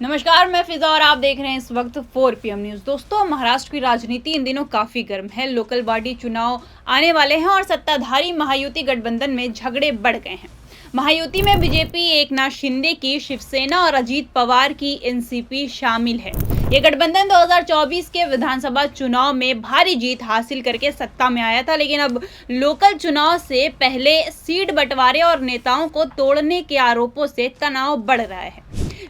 नमस्कार, मैं फिजा और आप देख रहे हैं इस वक्त 4 PM न्यूज। दोस्तों, महाराष्ट्र की राजनीति इन दिनों काफी गर्म है। लोकल बॉडी चुनाव आने वाले हैं और सत्ताधारी महायुति गठबंधन में झगड़े बढ़ गए हैं। महायुति में बीजेपी, एकनाथ शिंदे की शिवसेना और अजीत पवार की एनसीपी शामिल है। ये गठबंधन 2024 के विधानसभा चुनाव में भारी जीत हासिल करके सत्ता में आया था, लेकिन अब लोकल चुनाव से पहले सीट बंटवारे और नेताओं को तोड़ने के आरोपों से तनाव बढ़ रहा है।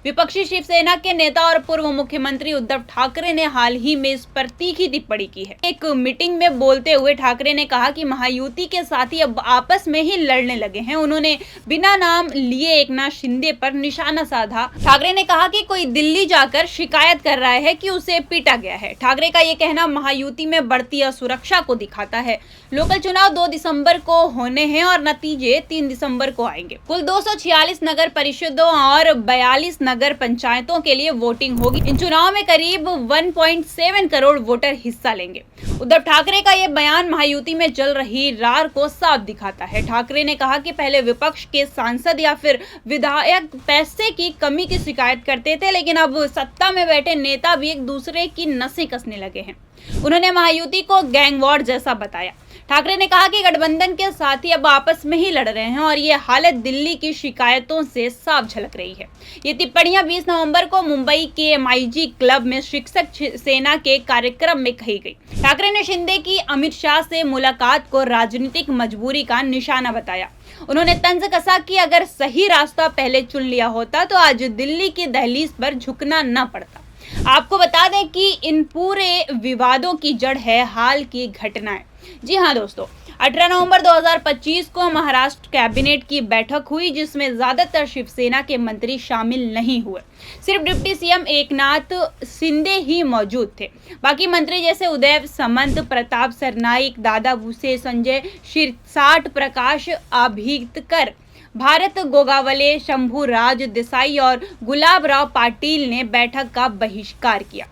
विपक्षी शिवसेना के नेता और पूर्व मुख्यमंत्री उद्धव ठाकरे ने हाल ही में इस पर तीखी टिप्पणी की है। एक मीटिंग में बोलते हुए ठाकरे ने कहा कि महायुति के साथी अब आपस में ही लड़ने लगे हैं। उन्होंने बिना नाम लिए एकनाथ शिंदे पर निशाना साधा। ठाकरे ने कहा कि कोई दिल्ली जाकर शिकायत कर रहा है कि उसे पीटा गया है। ठाकरे का ये कहना महायुति में बढ़ती असुरक्षा को दिखाता है। लोकल चुनाव 2 दिसंबर को होने हैं और नतीजे 3 दिसंबर को आएंगे। कुल 246 नगर परिषदों और 42 नगर पंचायतों के लिए वोटिंग होगी। इन चुनाव में करीब 1.7 करोड़ वोटर हिस्सा लेंगे। उद्धव ठाकरे का यह बयान महायुति में चल रही रार को साफ दिखाता है। ठाकरे ने कहा कि पहले विपक्ष के सांसद या फिर विधायक पैसे की कमी की शिकायत करते थे, लेकिन अब सत्ता में बैठे नेता भी एक दूसरे की नसें कसने लगे हैं। उन्होंने महायुति को गैंग वॉर जैसा बताया। ठाकरे ने कहा कि गठबंधन के साथी अब आपस में ही लड़ रहे हैं और ये हालत दिल्ली की शिकायतों से साफ झलक रही है। ये टिप्पणियां 20 नवंबर को मुंबई के MIG क्लब में शिक्षक सेना के कार्यक्रम में कही गई। ठाकरे ने शिंदे की अमित शाह से मुलाकात को राजनीतिक मजबूरी का निशाना बताया। उन्होंने तंज कसा कि अगर सही रास्ता पहले चुन लिया होता तो आज दिल्ली की दहलीज पर झुकना न पड़ता। आपको बता दें कि इन पूरे विवादों की जड़ है हाल की घटनाएं। जी हाँ दोस्तों, 18 नवंबर 2025 को महाराष्ट्र कैबिनेट की बैठक हुई, जिसमें ज्यादातर शिवसेना के मंत्री शामिल नहीं हुए। सिर्फ डिप्टी सीएम एकनाथ शिंदे ही मौजूद थे। बाकी मंत्री जैसे उदय सामंत, प्रताप सरनाईक, दादा भुसे, संजय शिरसाट, प्रकाश आंबेडकर, भारत गोगावले, शंभू राज देसाई और गुलाब राव पाटिल ने बैठक का बहिष्कार किया।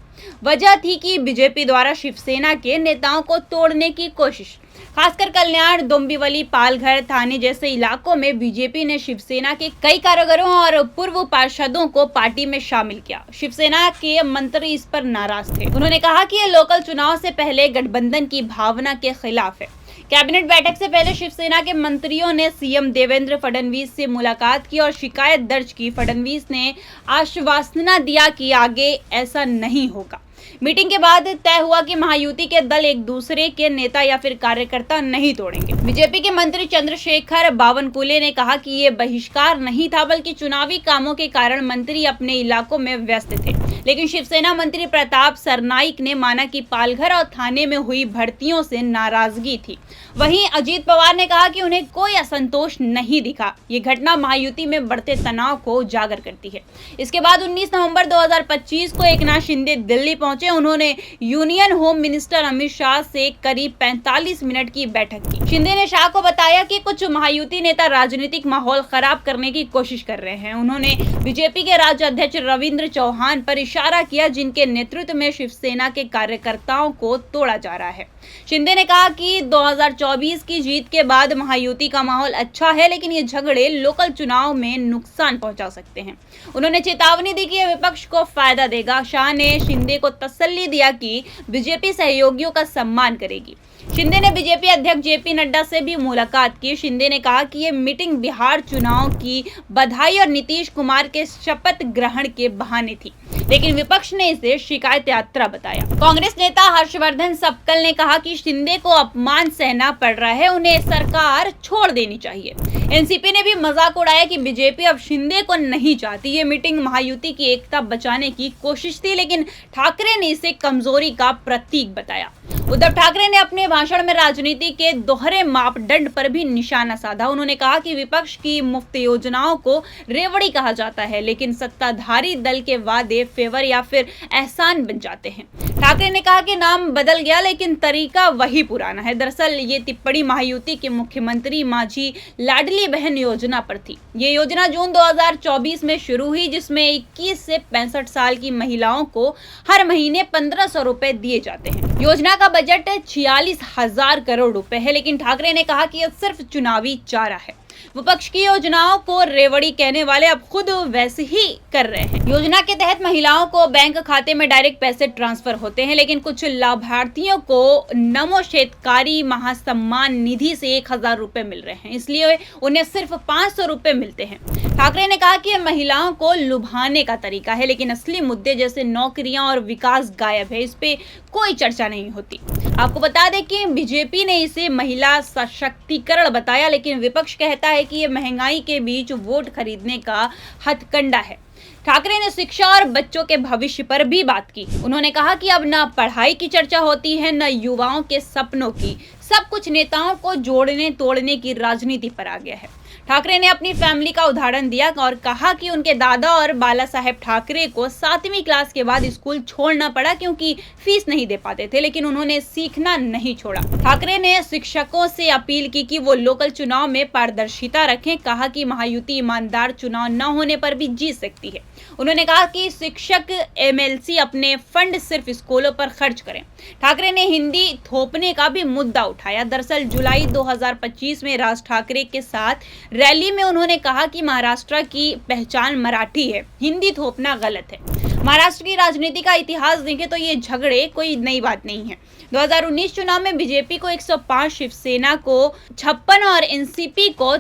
वजह थी कि बीजेपी द्वारा शिवसेना के नेताओं को तोड़ने की कोशिश। खासकर कल्याण, डोंबिवली, पालघर, थाने जैसे इलाकों में बीजेपी ने शिवसेना के कई कारीगरों और पूर्व पार्षदों को पार्टी में शामिल किया। शिवसेना के मंत्री इस पर नाराज थे। उन्होंने कहा कि ये लोकल चुनाव से पहले गठबंधन की भावना के खिलाफ है। कैबिनेट बैठक से पहले शिवसेना के मंत्रियों ने सीएम देवेंद्र फडणवीस से मुलाकात की और शिकायत दर्ज की। फडणवीस ने आश्वासन दिया कि आगे ऐसा नहीं होगा। मीटिंग के बाद तय हुआ कि महायुति के दल एक दूसरे के नेता या फिर कार्यकर्ता नहीं तोड़ेंगे। बीजेपी के मंत्री चंद्रशेखर बावनकुले ने कहा कि ये बहिष्कार नहीं था, बल्कि चुनावी कामों के कारण मंत्री अपने इलाकों में व्यस्त थे। लेकिन शिवसेना मंत्री प्रताप सरनाईक ने माना कि पालघर और थाने में हुई भर्तियों से नाराजगी थी। वहीं अजीत पवार ने कहा कि उन्हें कोई असंतोष नहीं दिखा। ये घटना महायुति में बढ़ते तनाव को उजागर करती है। इसके बाद 19 नवंबर 2025 को एकनाथ शिंदे दिल्ली पहुंचे। उन्होंने union home minister Amit Shah से करीब 45 मिनट की बैठक की। शिंदे ने शाह को बताया कि कुछ महायुति नेता राजनीतिक माहौल खराब करने की कोशिश कर रहे हैं। उन्होंने बीजेपी के राज्य अध्यक्ष रविंद्र चौहान पर इशारा किया, जिनके नेतृत्व में शिवसेना के कार्यकर्ताओं को तोड़ा जा रहा है। शिंदे ने कहा कि 2024 की जीत के बाद महायुति का माहौल अच्छा है, लेकिन ये झगड़े लोकल चुनाव में नुकसान पहुंचा सकते हैं। उन्होंने चेतावनी दी कि यह विपक्ष को फायदा देगा। शाह ने शिंदे को तसल्ली दिया कि बीजेपी सहयोगियों का सम्मान करेगी। शिंदे ने बीजेपी अध्यक्ष JP नड्डा से भी मुलाकात की। शिंदे ने कहा कि ये मीटिंग बिहार चुनाव की बधाई और नीतीश कुमार के शपथ ग्रहण के बहाने थी, लेकिन विपक्ष ने इसे शिकायत यात्रा बताया। कांग्रेस नेता हर्षवर्धन सपकल ने कहा कि शिंदे को अपमान सहना पड़ रहा है, उन्हें सरकार छोड़ देनी चाहिए। एनसीपी ने भी मजाक उड़ाया कि बीजेपी अब शिंदे को नहीं चाहती। ये मीटिंग महायुति की एकता बचाने की कोशिश थी, लेकिन ठाकरे ने इसे कमजोरी का प्रतीक बताया। उद्धव ठाकरे ने अपने भाषण में राजनीति के दोहरे मापदंड पर भी निशाना साधा। उन्होंने कहा कि विपक्ष की मुफ्त योजनाओं को रेवड़ी कहा जाता है, लेकिन सत्ताधारी दल के वादे फेवर या फिर एहसान बन जाते हैं। ठाकरे ने कहा कि नाम बदल गया, लेकिन तरीका वही पुराना है। दरअसल ये टिप्पणी महायुति के मुख्यमंत्री माझी लाडली बहन योजना पर थी। ये योजना जून 2024 में शुरू हुई, जिसमें 21 से 65 साल की महिलाओं को हर महीने 1500 रुपए दिए जाते हैं। योजना का बजट 46,000 करोड़ रुपए है, लेकिन ठाकरे ने कहा कि यह सिर्फ चुनावी चारा है। विपक्ष की योजनाओं को रेवड़ी कहने वाले अब खुद वैसे ही कर रहे हैं। योजना के तहत महिलाओं को बैंक खाते में डायरेक्ट पैसे ट्रांसफर होते हैं, लेकिन कुछ लाभार्थियों को नमो शेतकारी महासम्मान निधि से 1000 रुपए मिल रहे हैं, इसलिए उन्हें सिर्फ 500 रुपए मिलते हैं। ठाकरे ने कहा कि यह महिलाओं को लुभाने का तरीका है, लेकिन असली मुद्दे जैसे नौकरियां और विकास गायब है, इस पे कोई चर्चा नहीं होती। आपको बता दें कि बीजेपी ने इसे महिला सशक्तिकरण बताया, लेकिन विपक्ष कहता है कि ये महंगाई के बीच वोट खरीदने का हथकंडा है। ठाकरे ने शिक्षा और बच्चों के भविष्य पर भी बात की। उन्होंने कहा कि अब न पढ़ाई की चर्चा होती है, न युवाओं के सपनों की, सब कुछ नेताओं को जोड़ने तोड़ने की राजनीति पर आ गया है। ठाकरे ने अपनी फैमिली का उदाहरण दिया और कहा कि उनके दादा और बाला साहेब ठाकरे को 7वीं क्लास के बाद स्कूल छोड़ना पड़ा क्योंकि फीस नहीं दे पाते थे, लेकिन उन्होंने सीखना नहीं छोड़ा। ठाकरे ने शिक्षकों से अपील की कि वो लोकल चुनाव में पारदर्शिता रखें। कहा कि महायुति ईमानदार चुनाव न होने पर भी जीत सकती है। उन्होंने कहा कि शिक्षक एमएलसी अपने फंड सिर्फ स्कूलों पर खर्च करें। ठाकरे ने हिंदी थोपने का भी मुद्दा उठाया। दरअसल जुलाई 2025 में राज ठाकरे के साथ रैली में उन्होंने कहा कि महाराष्ट्र की पहचान मराठी है, हिंदी थोपना गलत है। महाराष्ट्र की राजनीति का इतिहास देखें तो ये झगड़े कोई नई बात नहीं है। 2019 चुनाव में बीजेपी को 105, शिवसेना को 56 और एनसीपी को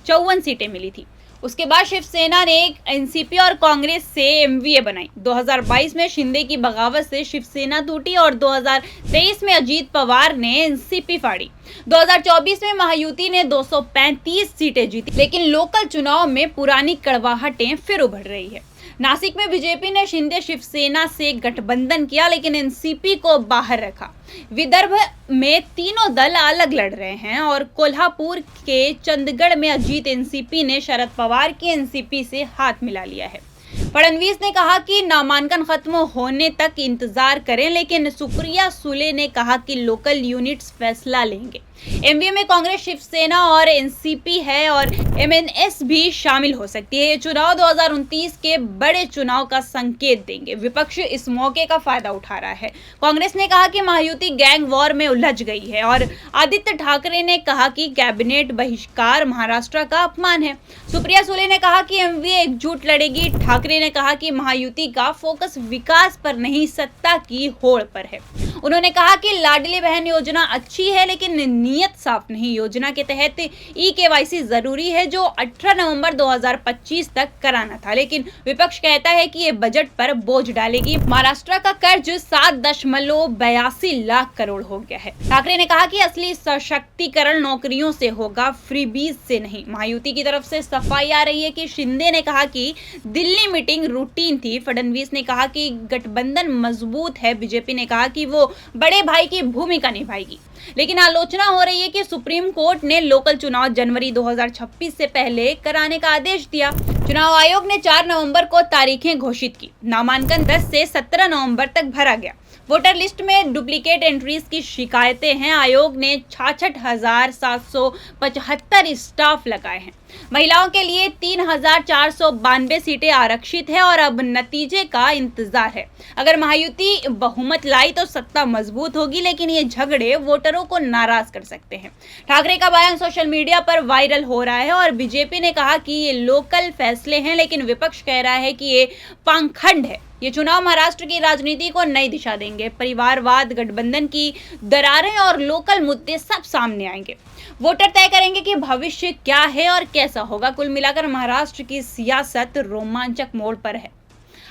54 सीटें मिली थी। उसके बाद शिवसेना ने एनसीपी और कांग्रेस से एमवीए बनाई। 2022 में शिंदे की बगावत से शिवसेना टूटी और 2023 में अजीत पवार ने एनसीपी फाड़ी। 2024 में महायुति ने 235 सीटें जीती, लेकिन लोकल चुनाव में पुरानी कड़वाहटें फिर उभर रही है। नासिक में बीजेपी ने शिंदे शिवसेना से गठबंधन किया, लेकिन एनसीपी को बाहर रखा। विदर्भ में तीनों दल अलग लड़ रहे हैं और कोल्हापुर के चंदगढ़ में अजीत एनसीपी ने शरद पवार की एनसीपी से हाथ मिला लिया है। फडणवीस ने कहा कि नामांकन खत्म होने तक इंतजार करें, लेकिन सुप्रिया सुले ने कहा कि लोकल यूनिट्स फैसला लेंगे। एमवीए में कांग्रेस, शिवसेना और एनसीपी है और एमएनएस भी शामिल हो सकती है। ये चुनाव 2029 के बड़े चुनाव का संकेत देंगे। विपक्ष इस मौके का फायदा उठा रहा है। कांग्रेस ने कहा कि महायुति गैंग वॉर में उलझ गई है और आदित्य ठाकरे ने कहा कि कैबिनेट बहिष्कार महाराष्ट्र का अपमान है। सुप्रिया सुले ने कहा कि एमवीए एकजुट लड़ेगी। ठाकरे ने कहा कि महायुति का फोकस विकास पर नहीं, सत्ता की होड़ पर है। उन्होंने कहा कि लाडली बहन योजना अच्छी है, लेकिन नियत साफ नहीं। योजना के तहत ई-केवाईसी जरूरी है, जो 18 नवंबर 2025 तक कराना था, लेकिन विपक्ष कहता है कि ये बजट पर बोझ डालेगी। महाराष्ट्र का कर्ज 7.82 लाख करोड़ हो गया है। ठाकरे ने कहा कि असली सशक्तिकरण नौकरियों से होगा, फ्रीबीज से नहीं। महायुति की तरफ से सफाई आ रही है कि शिंदे ने कहा कि दिल्ली मीटिंग रूटीन थी। फडणवीस ने कहा कि गठबंधन मजबूत है। बीजेपी ने कहा कि वो बड़े भाई की भूमिका निभाएगी, लेकिन आलोचना हो रही है कि सुप्रीम कोर्ट ने लोकल चुनाव जनवरी 2026 से पहले कराने का आदेश दिया। चुनाव आयोग ने 4 नवंबर को तारीखें घोषित की। नामांकन 10 से 17 नवंबर तक भरा गया। वोटर लिस्ट में डुप्लीकेट एंट्रीज की शिकायतें हैं। आयोग ने 66,775 स्टाफ लगाए हैं। महिलाओं के लिए 3,492 सीटें आरक्षित है और अब नतीजे का इंतजार है। अगर महायुति बहुमत लाई तो सत्ता मजबूत होगी, लेकिन ये झगड़े वोटरों को नाराज कर सकते हैं। ठाकरे का बयान सोशल मीडिया पर वायरल हो रहा है और बीजेपी ने कहा कि ये लोकल फैसले हैं, लेकिन विपक्ष कह रहा है कि ये पाखंड है। ये चुनाव महाराष्ट्र की राजनीति को नई दिशा देंगे। परिवारवाद, गठबंधन की दरारें और लोकल मुद्दे सब सामने आएंगे। वोटर तय करेंगे कि भविष्य क्या है और कैसा होगा। कुल मिलाकर महाराष्ट्र की सियासत रोमांचक मोड़ पर है।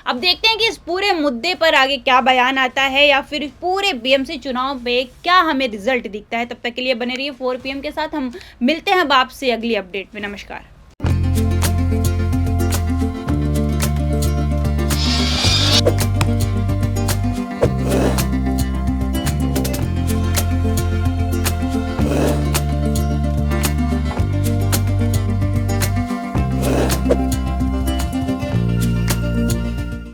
अब देखते हैं कि इस पूरे मुद्दे पर आगे क्या बयान आता है या फिर पूरे बीएमसी चुनाव पे क्या हमें रिजल्ट दिखता है। तब तक के लिए बने रहिए 4 PM के साथ। हम मिलते हैं अब आपसे अगली अपडेट में। नमस्कार।